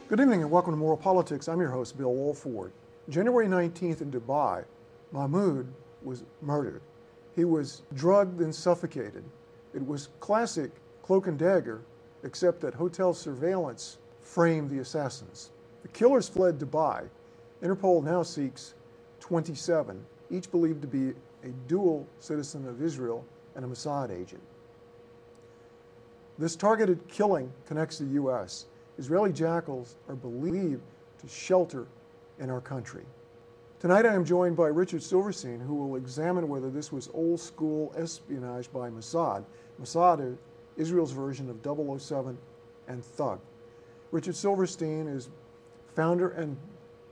Good evening and welcome to Moral Politics. I'm your host, Bill Wolford. January 19th in Dubai, Mahmoud was murdered. He was drugged and suffocated. It was classic cloak and dagger, except that hotel surveillance framed the assassins. The killers fled Dubai. Interpol now seeks 27, each believed to be a dual citizen of Israel and a Mossad agent. This targeted killing connects the U.S. Israeli jackals are believed to shelter in our country. Tonight I am joined by Richard Silverstein, who will examine whether this was old-school espionage by Mossad. Mossad is Israel's version of 007 and Thug. Richard Silverstein is founder and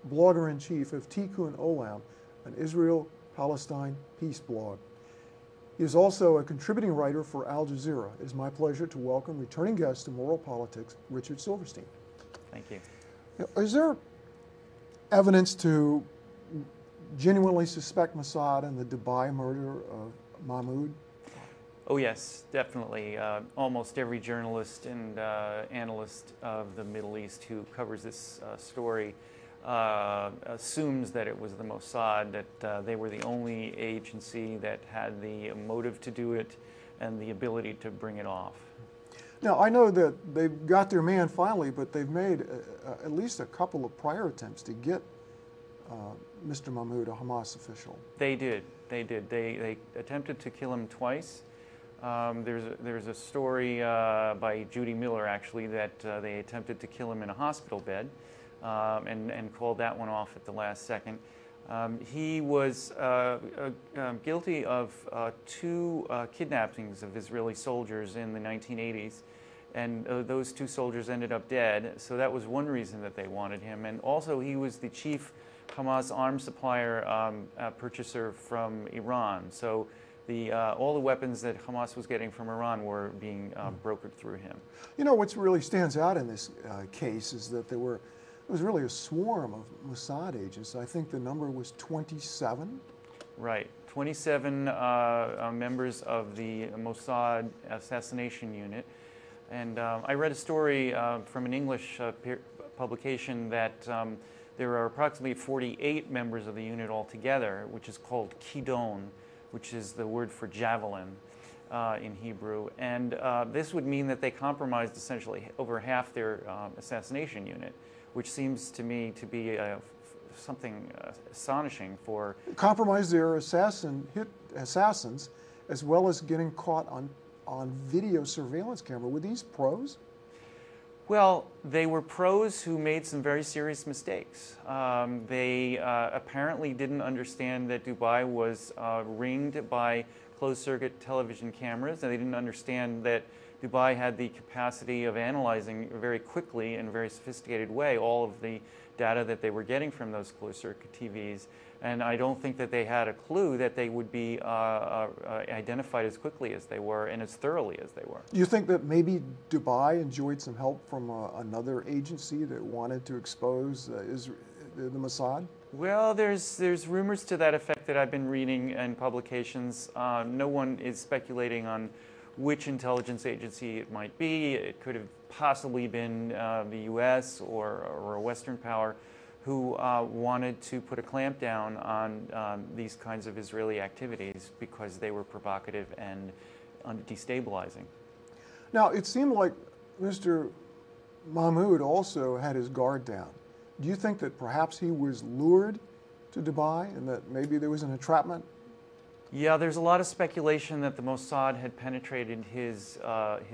blogger-in-chief of Tikkun Olam, an Israel-Palestine peace blog. He is also a contributing writer for Al Jazeera. It is my pleasure to welcome returning guest to Moral Politics, Richard Silverstein. Thank you. Now, is there evidence to genuinely suspect Mossad in the Dubai murder of Mahmoud? Oh yes, definitely. Almost every journalist and analyst of the Middle East who covers this story assumes that it was the Mossad, that they were the only agency that had the motive to do it and the ability to bring it off. Now, I know that they've got their man finally, but they've made at least a couple of prior attempts to get Mr. Mahmoud, a Hamas official. They did. They attempted to kill him twice. There's a story by Judy Miller, actually, that they attempted to kill him in a hospital bed. And called that one off at the last second. He was guilty of two kidnappings of Israeli soldiers in the 1980s, and those two soldiers ended up dead, so that was one reason that they wanted him. And also he was the chief Hamas arms supplier purchaser from Iran, so all the weapons that Hamas was getting from Iran were being brokered through him. You know, what really stands out in this case is that there was really a swarm of Mossad agents. I think the number was 27. Right, 27 members of the Mossad assassination unit. And I read a story from an English publication that there are approximately 48 members of the unit altogether, which is called Kidon, which is the word for javelin in Hebrew. And this would mean that they compromised essentially over half their assassination unit, which seems to me to be something astonishing for... Compromise their assassins, as well as getting caught on video surveillance camera. Were these pros? Well, they were pros who made some very serious mistakes. They apparently didn't understand that Dubai was ringed by closed-circuit television cameras, and they didn't understand that Dubai had the capacity of analyzing very quickly in a very sophisticated way all of the data that they were getting from those closed-circuit TVs. And I don't think that they had a clue that they would be identified as quickly as they were and as thoroughly as they were. Do you think that maybe Dubai enjoyed some help from another agency that wanted to expose the Mossad? Well, there's rumors to that effect that I've been reading in publications. No one is speculating on which intelligence agency it might be. It could have possibly been the U.S. or a Western power who wanted to put a clamp down on these kinds of Israeli activities because they were provocative and destabilizing. Now, it seemed like Mr. Mahmoud also had his guard down. Do you think that perhaps he was lured to Dubai and that maybe there was an entrapment? Yeah, there's a lot of speculation that the Mossad had penetrated his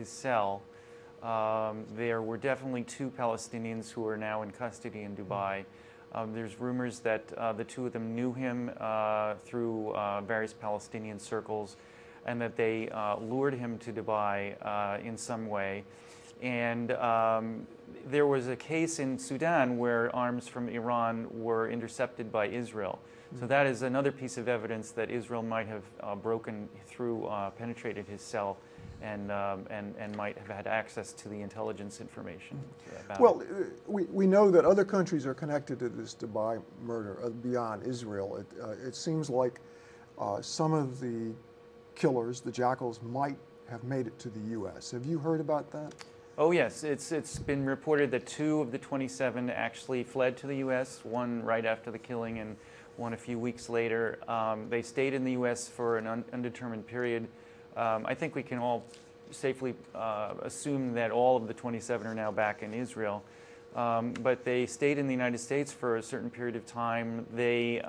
cell. There were definitely two Palestinians who are now in custody in Dubai. There's rumors that the two of them knew him through various Palestinian circles, and that they lured him to Dubai in some way. And there was a case in Sudan where arms from Iran were intercepted by Israel. So that is another piece of evidence that Israel might have broken through, penetrated his cell, and might have had access to the intelligence information about Well, we know that other countries are connected to this Dubai murder beyond Israel. It seems like some of the killers, the jackals, might have made it to the U.S. Have you heard about that? Oh yes, it's been reported that 2 of the 27 actually fled to the U.S., one right after the killing and one a few weeks later. They stayed in the U.S. for an undetermined period. I think we can all safely assume that all of the 27 are now back in Israel. But they stayed in the United States for a certain period of time. They,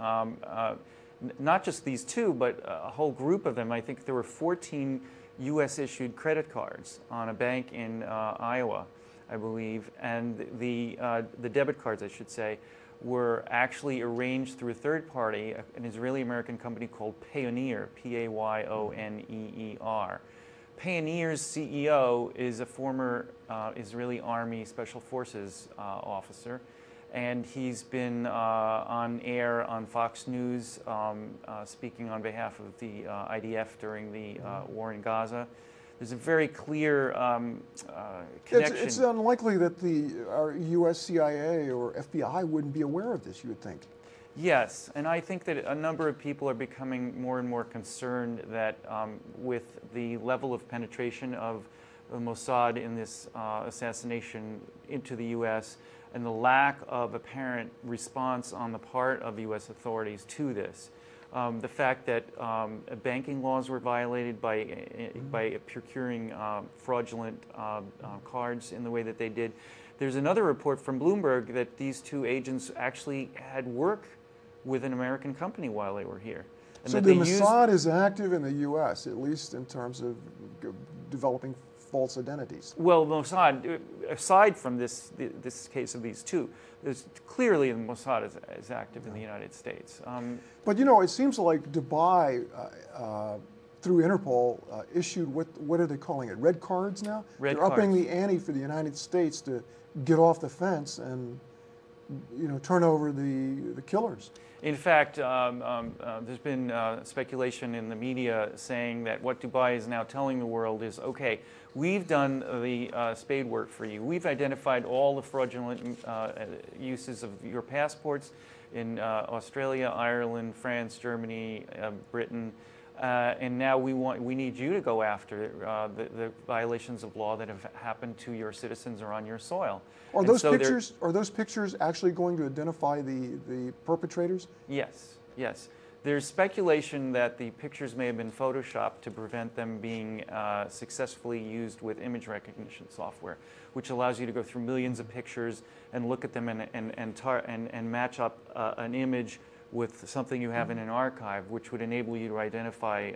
not just these 2, but a whole group of them. I think there were 14 U.S.-issued credit cards on a bank in Iowa, I believe, and the debit cards, I should say, were actually arranged through a third party, an Israeli-American company called Payoneer, P-A-Y-O-N-E-E-R. Payoneer's CEO is a former Israeli Army Special Forces officer, and he's been on air on Fox News speaking on behalf of the IDF during the war in Gaza. There's a very clear connection. It's unlikely that our U.S. CIA or FBI wouldn't be aware of this, you would think. Yes, and I think that a number of people are becoming more and more concerned that with the level of penetration of the Mossad in this assassination into the U.S., and the lack of apparent response on the part of U.S. authorities to this. The fact that banking laws were violated by procuring fraudulent cards in the way that they did. There's another report from Bloomberg that these 2 agents actually had work with an American company while they were here. And so the Mossad is active in the U.S., at least in terms of developing false identities. Well, Mossad, aside from this case of these 2, there's clearly the Mossad is active in the United States. But you know, it seems like Dubai, through Interpol, issued what are they calling it? Red cards now? Red They're upping cards. the ante for the United States to get off the fence and turn over the killers. In fact, there's been speculation in the media saying that what Dubai is now telling the world is, okay, we've done the spade work for you. We've identified all the fraudulent uses of your passports in Australia, Ireland, France, Germany, Britain, and now we need you to go after the violations of law that have happened to your citizens or on your soil. Are those pictures actually going to identify the perpetrators? Yes, yes. There's speculation that the pictures may have been photoshopped to prevent them being successfully used with image recognition software, which allows you to go through millions of pictures and look at them and match up an image with something you have in an archive, which would enable you to identify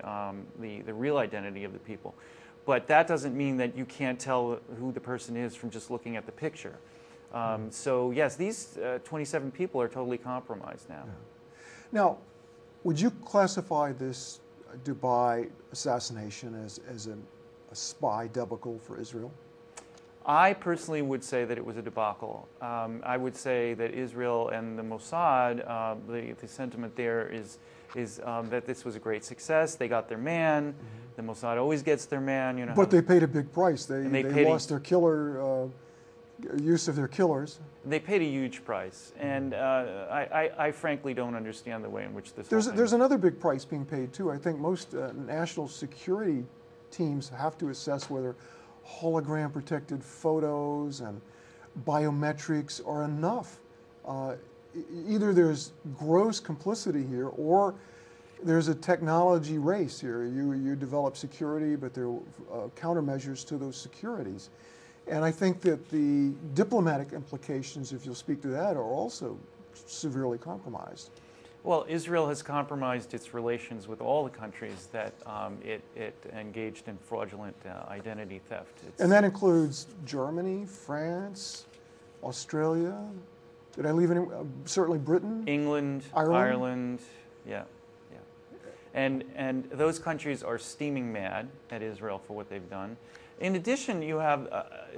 the real identity of the people. But that doesn't mean that you can't tell who the person is from just looking at the picture. So yes, these 27 people are totally compromised now. Yeah. Now, would you classify this Dubai assassination as a spy debacle for Israel? I personally would say that it was a debacle. I would say that Israel and the Mossad, the sentiment there is that this was a great success. They got their man. The Mossad always gets their man. You know. But they paid a big price. They lost their killer use of their killers. They paid a huge price, and I frankly don't understand the way in which this. There's another big price being paid too. I think most national security teams have to assess whether hologram protected photos and biometrics are enough. Either there's gross complicity here or there's a technology race here. You develop security, but there are countermeasures to those securities. And I think that the diplomatic implications, if you'll speak to that, are also severely compromised. Well, Israel has compromised its relations with all the countries that it engaged in fraudulent identity theft. And that includes Germany, France, Australia. Did I leave any? Certainly Britain, England, Ireland, yeah. And those countries are steaming mad at Israel for what they've done. In addition, you have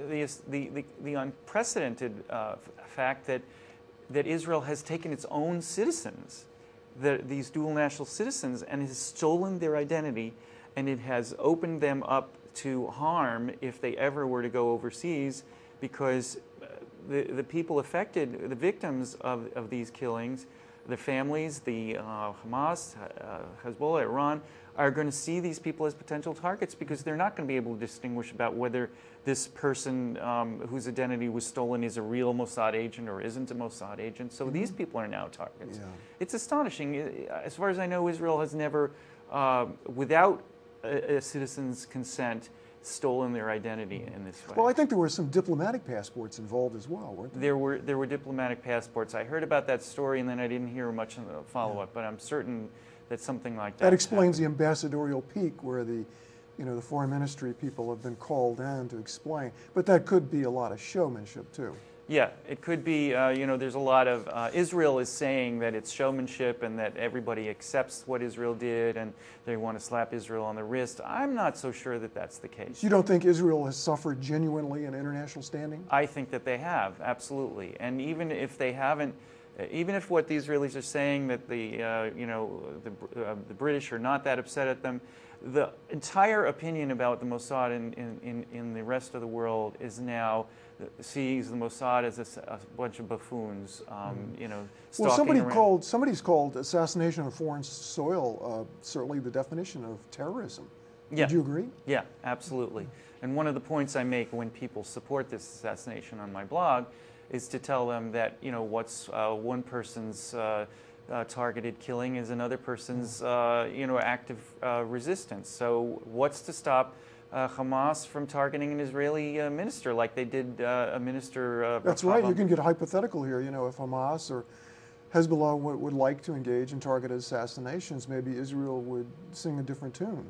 the unprecedented fact that Israel has taken its own citizens, these dual national citizens, and has stolen their identity, and it has opened them up to harm if they ever were to go overseas, because the people affected, the victims of these killings, the families, the Hamas, Hezbollah, Iran, are going to see these people as potential targets because they're not going to be able to distinguish about whether this person whose identity was stolen is a real Mossad agent or isn't a Mossad agent. So these people are now targets. Yeah. It's astonishing. As far as I know, Israel has never, without a citizen's consent, stolen their identity in this way. Well, I think there were some diplomatic passports involved as well, weren't there? There were diplomatic passports. I heard about that story, and then I didn't hear much in the follow-up. But I'm certain that something like that. That explains the ambassadorial peak, where the foreign ministry people have been called in to explain. But that could be a lot of showmanship too. Yeah, it could be. There's a lot of Israel is saying that it's showmanship and that everybody accepts what Israel did, and they want to slap Israel on the wrist. I'm not so sure that that's the case. You don't think Israel has suffered genuinely in international standing? I think that they have, absolutely. And even if they haven't, even if what the Israelis are saying that the British are not that upset at them, the entire opinion about the Mossad in the rest of the world is now sees the Mossad as a bunch of buffoons, Well, around. somebody's called assassination on foreign soil certainly the definition of terrorism. Yeah. Would you agree? Yeah, absolutely. And one of the points I make when people support this assassination on my blog is to tell them that what's one person's targeted killing is another person's active resistance. So what's to stop Hamas from targeting an Israeli minister like they did a minister? That's right. You can get hypothetical here. If Hamas or Hezbollah would like to engage in targeted assassinations, maybe Israel would sing a different tune.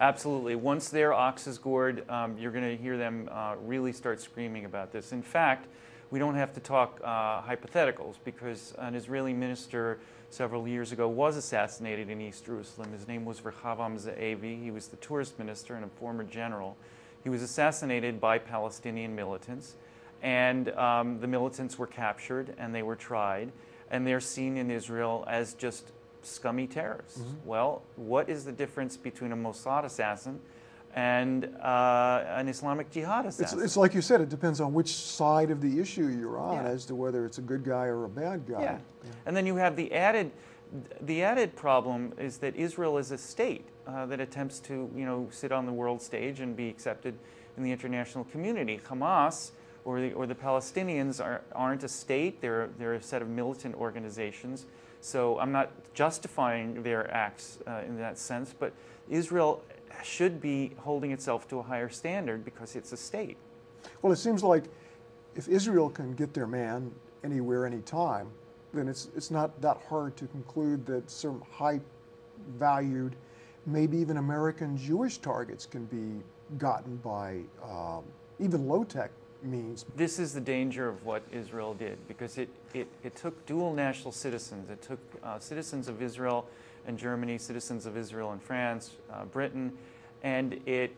Absolutely. Once their ox is gored, you're going to hear them really start screaming about this. In fact, we don't have to talk hypotheticals because an Israeli minister several years ago was assassinated in East Jerusalem. His name was Rehavam Ze'evi. He was the tourist minister and a former general. He was assassinated by Palestinian militants, and the militants were captured and they were tried, and they're seen in Israel as just scummy terrorists. Mm-hmm. Well, what is the difference between a Mossad assassin and an Islamic Jihad assassin? It's like you said, it depends on which side of the issue you're on as to whether it's a good guy or a bad guy. Yeah. And then you have the added problem is that Israel is a state that attempts to sit on the world stage and be accepted in the international community. Hamas or the Palestinians aren't a state. They're a set of militant organizations. So I'm not justifying their acts in that sense, but Israel should be holding itself to a higher standard because it's a state. Well, it seems like if Israel can get their man anywhere, anytime, then it's not that hard to conclude that some high-valued, maybe even American Jewish targets can be gotten by even low-tech means. This is the danger of what Israel did, because it took dual national citizens. It took citizens of Israel and Germany, citizens of Israel and France, Britain, and it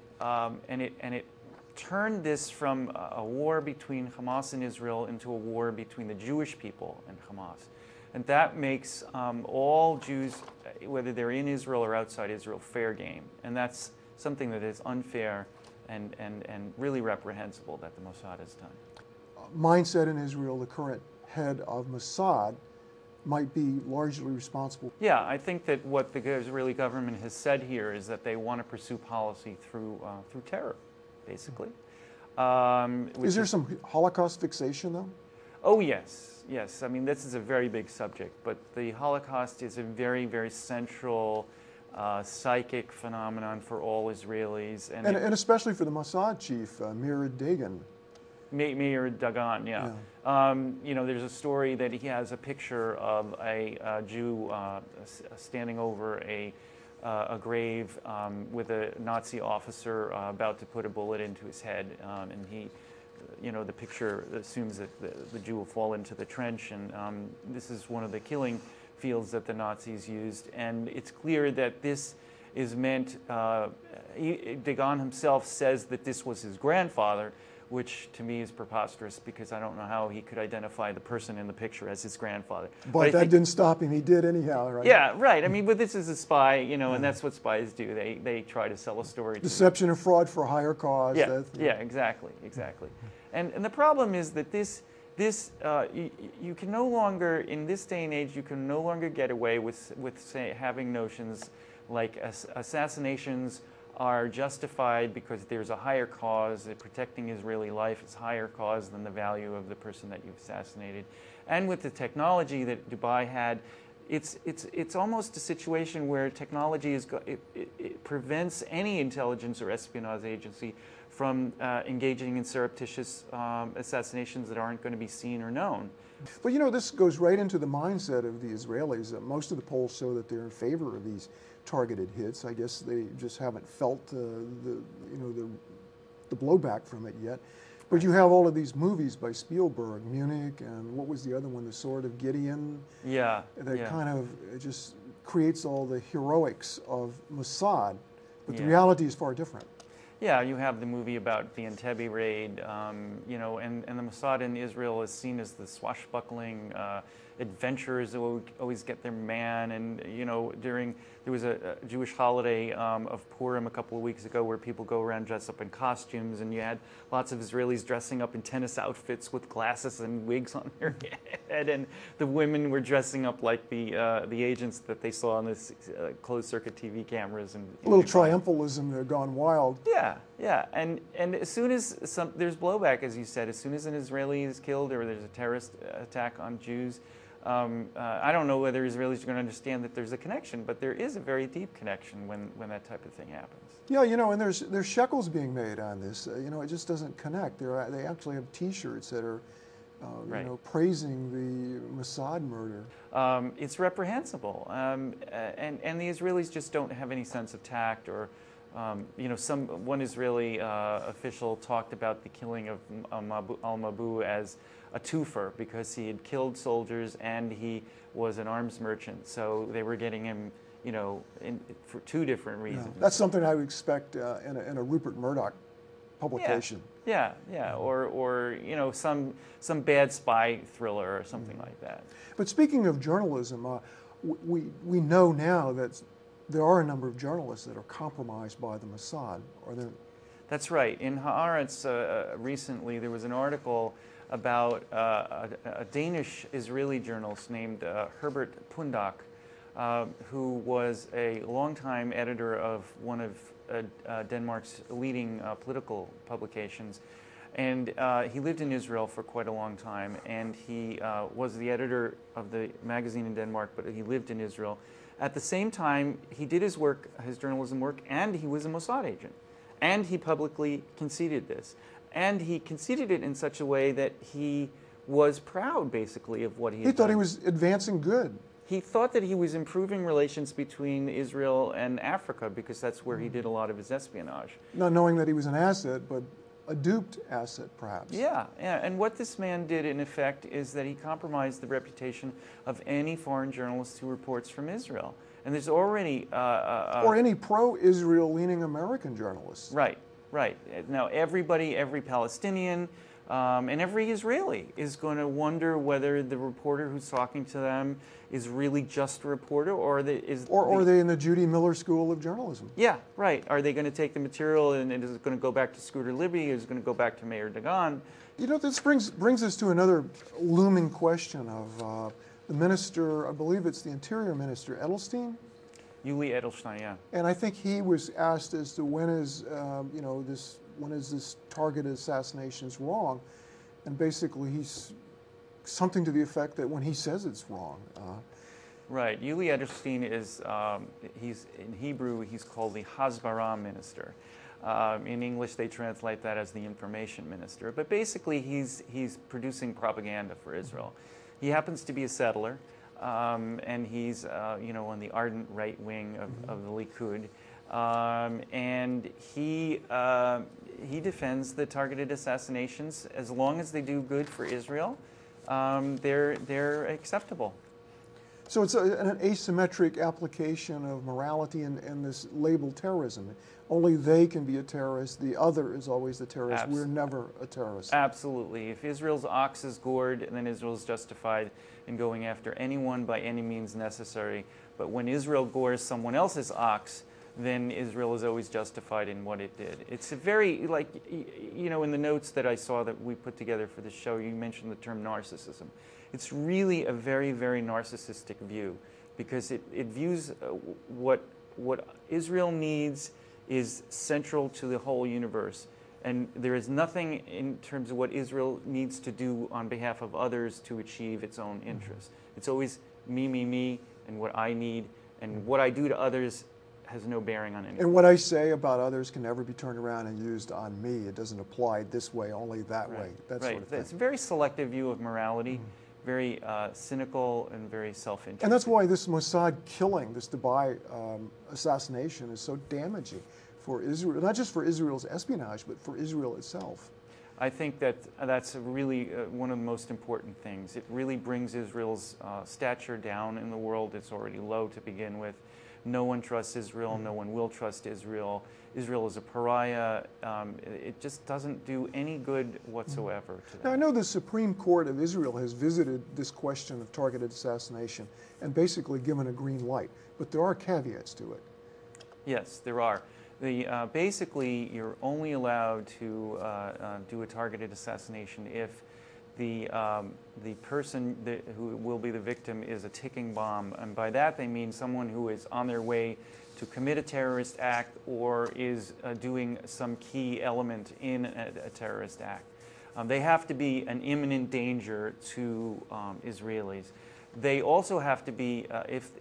turned this from a war between Hamas and Israel into a war between the Jewish people and Hamas. And that makes all Jews, whether they're in Israel or outside Israel, fair game. And that's something that is unfair and really reprehensible that the Mossad has done. Mindset in Israel, the current head of Mossad, might be largely responsible. Yeah, I think that what the Israeli government has said here is that they want to pursue policy through terror, basically. Is there some Holocaust fixation, though? Oh, yes, yes. I mean, this is a very big subject, but the Holocaust is a very, very central psychic phenomenon for all Israelis. And especially for the Mossad chief, Meir Dagan. Meir Dagan, yeah. There's a story that he has a picture of a Jew standing over a grave with a Nazi officer about to put a bullet into his head, and he, the picture assumes that the Jew will fall into the trench, and this is one of the killing fields that the Nazis used, and it's clear that this is meant, Dagan himself says that this was his grandfather, which to me is preposterous because I don't know how he could identify the person in the picture as his grandfather. But that didn't stop him. He did anyhow, right? Yeah, right. I mean, but this is a spy, and that's what spies do. They try to sell a story. Deception and fraud for a higher cause. Yeah, exactly. And the problem is that you can no longer, in this day and age, you can no longer get away with say, having notions like assassinations are justified because there's a higher cause, that protecting Israeli life is higher cause than the value of the person that you've assassinated. And with the technology that Dubai had, it's almost a situation where technology it prevents any intelligence or espionage agency from engaging in surreptitious assassinations that aren't going to be seen or known. Well, you know, this goes right into the mindset of the Israelis. Most of the polls show that they're in favor of these targeted hits. I guess they just haven't felt the blowback from it yet. But you have all of these movies by Spielberg, Munich, and what was the other one, The Sword of Gideon? Yeah. That kind of just creates all the heroics of Mossad, but the Yeah. reality is far different. Yeah, you have the movie about the Entebbe raid, you know, and the Mossad in Israel is seen as the swashbuckling adventurers who always get their man. And, you know, there was a Jewish holiday of Purim a couple of weeks ago where people go around dressed up in costumes, and you had lots of Israelis dressing up in tennis outfits with glasses and wigs on their head, and the women were dressing up like the agents that they saw on this closed-circuit TV cameras. And A little triumphalism there gone wild. Yeah, and as soon as there's blowback, as you said, as soon as an Israeli is killed or there's a terrorist attack on Jews, I don't know whether Israelis are going to understand that there's a connection, but there is a very deep connection when that type of thing happens. Yeah, you know, and there's shekels being made on this. You know, it just doesn't connect. They actually have T-shirts that are, Right. you know, praising the Mossad murder. It's reprehensible, and the Israelis just don't have any sense of tact or. You know, one Israeli official talked about the killing of al-Mabu as a twofer because he had killed soldiers and he was an arms merchant. So they were getting him, you know, for two different reasons. Yeah, that's something I would expect in a Rupert Murdoch publication. Yeah, or you know, some bad spy thriller or something like that. But speaking of journalism, we know now that there are a number of journalists that are compromised by the Mossad. That's right. In Haaretz recently, there was an article about a Danish-Israeli journalist named Herbert Pundak, who was a longtime editor of one of Denmark's leading political publications. And he lived in Israel for quite a long time, and he was the editor of the magazine in Denmark, but he lived in Israel. At the same time, he did his work, his journalism work, and he was a Mossad agent. And he publicly conceded this. And he conceded it in such a way that he was proud, basically, of what he had He thought done. he was advancing good. He thought that he was improving relations between Israel and Africa because that's where he did a lot of his espionage. Not knowing that he was an asset, but a duped asset, perhaps. Yeah. And what this man did, in effect, is that he compromised the reputation of any foreign journalist who reports from Israel. And there's already... or any pro-Israel leaning American journalists. Right. Now, every Palestinian and every Israeli is going to wonder whether the reporter who's talking to them is really just a reporter, or are they in the Judy Miller School of Journalism? Yeah, right. Are they going to take the material and is it going to go back to Scooter Libby? Is it going to go back to Mayor Dagan? You know, this brings us to another looming question of the minister, I believe it's the Interior Minister, Edelstein? Yuli Edelstein, yeah. And I think he was asked as to when is this targeted assassinations wrong? And basically he's something to the effect that when he says it's wrong. Right. Yuli Edelstein is, he's in Hebrew, he's called the Hasbara minister. In English, they translate that as the information minister. But basically, he's producing propaganda for Israel. He happens to be a settler, and he's you know, on the ardent right wing of the Likud. And he defends the targeted assassinations as long as they do good for Israel. They're acceptable. So it's an asymmetric application of morality and this label terrorism. Only they can be a terrorist. The other is always the terrorist. We're never a terrorist. Absolutely. If Israel's ox is gored, then Israel's justified in going after anyone by any means necessary. But when Israel gores someone else's ox, then Israel is always justified in what it did. It's a very, like, you know, in the notes that I saw that we put together for the show, you mentioned the term narcissism. It's really a very, very narcissistic view because it views what what Israel needs is central to the whole universe. And there is nothing in terms of what Israel needs to do on behalf of others to achieve its own interests. It's always me, and what I need, and what I do to others has no bearing on anything. And what I say about others can never be turned around and used on me. It doesn't apply this way, only that way, that sort of thing. It's a very selective view of morality, very cynical and very self-interested. And that's why this Mossad killing, this Dubai assassination is so damaging for Israel, not just for Israel's espionage, but for Israel itself. I think that that's really one of the most important things. It really brings Israel's stature down in the world. It's already low to begin with. No one trusts Israel. No one will trust Israel. Israel is a pariah. It just doesn't do any good whatsoever to them. Now, I know the Supreme Court of Israel has visited this question of targeted assassination and basically given a green light, but there are caveats to it. Yes, there are. Basically, you're only allowed to do a targeted assassination if the person who will be the victim is a ticking bomb. And by that they mean someone who is on their way to commit a terrorist act or is doing some key element in a terrorist act. They have to be an imminent danger to Israelis. They also have to be,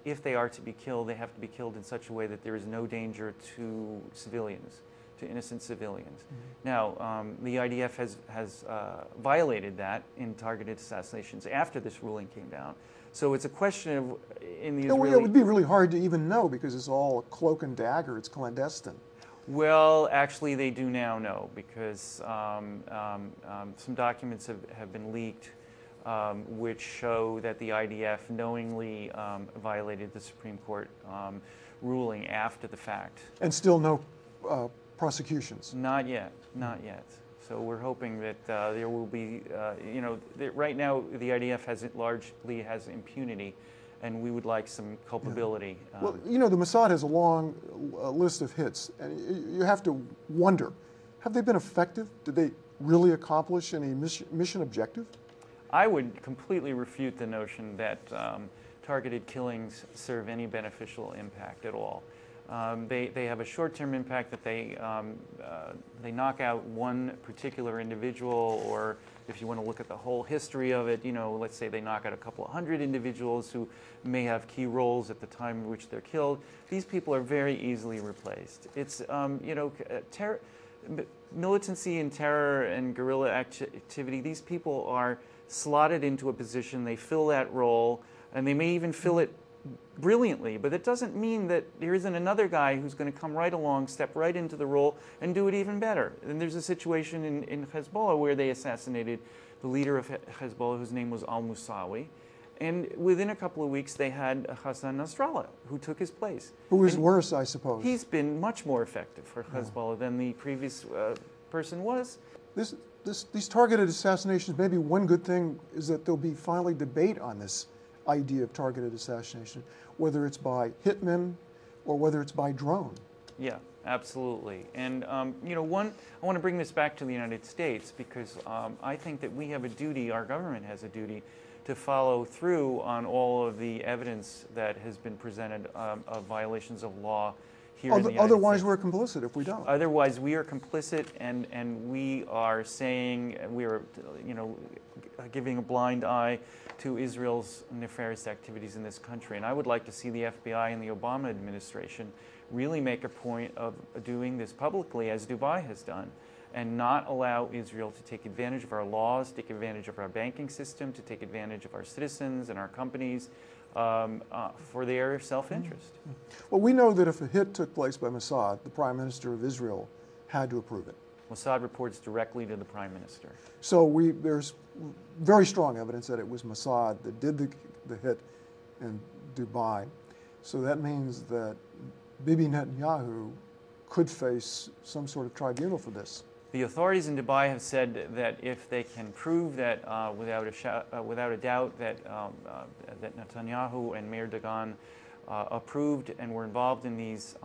if they are to be killed, they have to be killed in such a way that there is no danger to civilians, to innocent civilians. Now, the IDF has violated that in targeted assassinations after this ruling came down. So it's a question of, in the Israeli... It would be really hard to even know because it's all cloak and dagger, it's clandestine. Well, actually they do now know because some documents have been leaked which show that the IDF knowingly violated the Supreme Court ruling after the fact. And still no prosecutions? Not yet, not yet. So we're hoping that there will be, right now the IDF largely has impunity, and we would like some culpability. Yeah. Well, the Mossad has a long list of hits, and you have to wonder, have they been effective? Did they really accomplish any mission objective? I would completely refute the notion that targeted killings serve any beneficial impact at all. They have a short-term impact that they knock out one particular individual, or if you want to look at the whole history of it, let's say they knock out a couple of hundred individuals who may have key roles at the time in which they're killed. These people are very easily replaced. It's, militancy and terror and guerrilla activity, these people are slotted into a position, they fill that role, and they may even fill it brilliantly, but it doesn't mean that there isn't another guy who's going to come right along, step right into the role, and do it even better. And there's a situation in Hezbollah where they assassinated the leader of Hezbollah, whose name was al-Musawi, and within a couple of weeks they had Hassan Nasrallah, who took his place. Who is worse, I suppose. He's been much more effective for Hezbollah than the previous person was. These targeted assassinations, maybe one good thing is that there'll be finally debate on this idea of targeted assassination, whether it's by hitmen or whether it's by drone. Yeah, absolutely. And I want to bring this back to the United States because I think that we have a duty, our government has a duty, to follow through on all of the evidence that has been presented of violations of law here in the United Otherwise, States. we're complicit if we don't. Otherwise, we are complicit, and we are saying, we are, giving a blind eye to Israel's nefarious activities in this country. And I would like to see the FBI and the Obama administration really make a point of doing this publicly, as Dubai has done, and not allow Israel to take advantage of our laws, take advantage of our banking system, to take advantage of our citizens and our companies for their self-interest. Well, we know that if a hit took place by Mossad, the Prime Minister of Israel had to approve it. Mossad reports directly to the Prime Minister. So there's very strong evidence that it was Mossad that did the hit in Dubai. So that means that Bibi Netanyahu could face some sort of tribunal for this. The authorities in Dubai have said that if they can prove that without a doubt that Netanyahu and Meir Dagan approved and were involved in these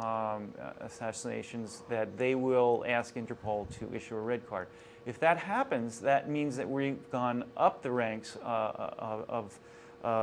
assassinations, that they will ask Interpol to issue a red card. If that happens, that means that we've gone up the ranks of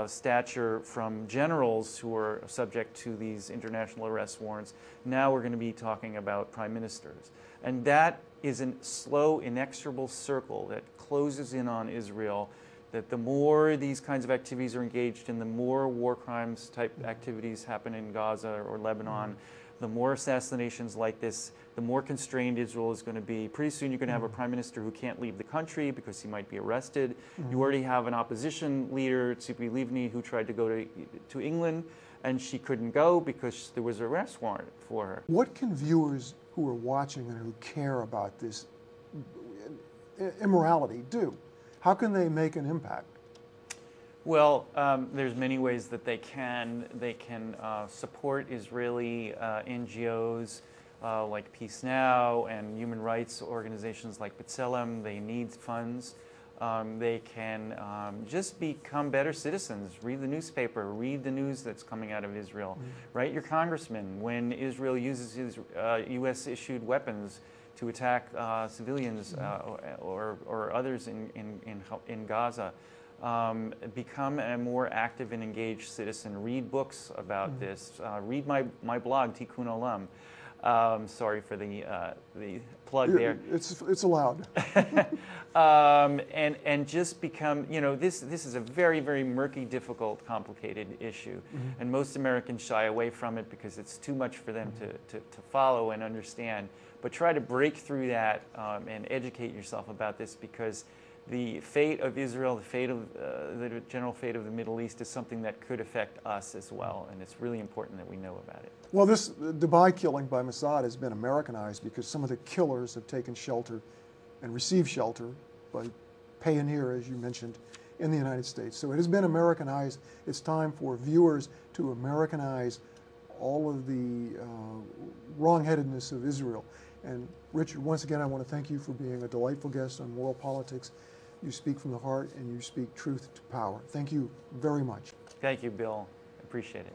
stature from generals who are subject to these international arrest warrants. Now we're going to be talking about prime ministers. And that is a slow, inexorable circle that closes in on Israel, that the more these kinds of activities are engaged in, the more war crimes type activities happen in Gaza or Lebanon, the more assassinations like this, the more constrained Israel is going to be. Pretty soon you're going to have a prime minister who can't leave the country because he might be arrested. You already have an opposition leader, Tzipi Livni, who tried to go to England, and she couldn't go because there was an arrest warrant for her. What can viewers who are watching and who care about this immorality do? How can they make an impact? Well, there's many ways that they can. They can support Israeli NGOs like Peace Now and human rights organizations like B'Tselem. They need funds. They can just become better citizens. Read the newspaper. Read the news that's coming out of Israel. Write your congressman when Israel uses his U.S.-issued weapons to attack civilians or others in Gaza. Become a more active and engaged citizen. Read books about this. Read my blog, Tikkun Olam. Sorry for the plug there. It's allowed. And just become, this is a very, very murky, difficult, complicated issue. And most Americans shy away from it because it's too much for them to follow and understand. But try to break through that and educate yourself about this, because the fate of Israel, the general fate of the Middle East is something that could affect us as well, and it's really important that we know about it. Well, this Dubai killing by Mossad has been Americanized because some of the killers have taken shelter and received shelter by Payoneer, as you mentioned, in the United States. So it has been Americanized. It's time for viewers to Americanize all of the wrongheadedness of Israel. And Richard, once again, I want to thank you for being a delightful guest on World Politics. You speak from the heart and you speak truth to power. Thank you very much. Thank you, Bill. I appreciate it.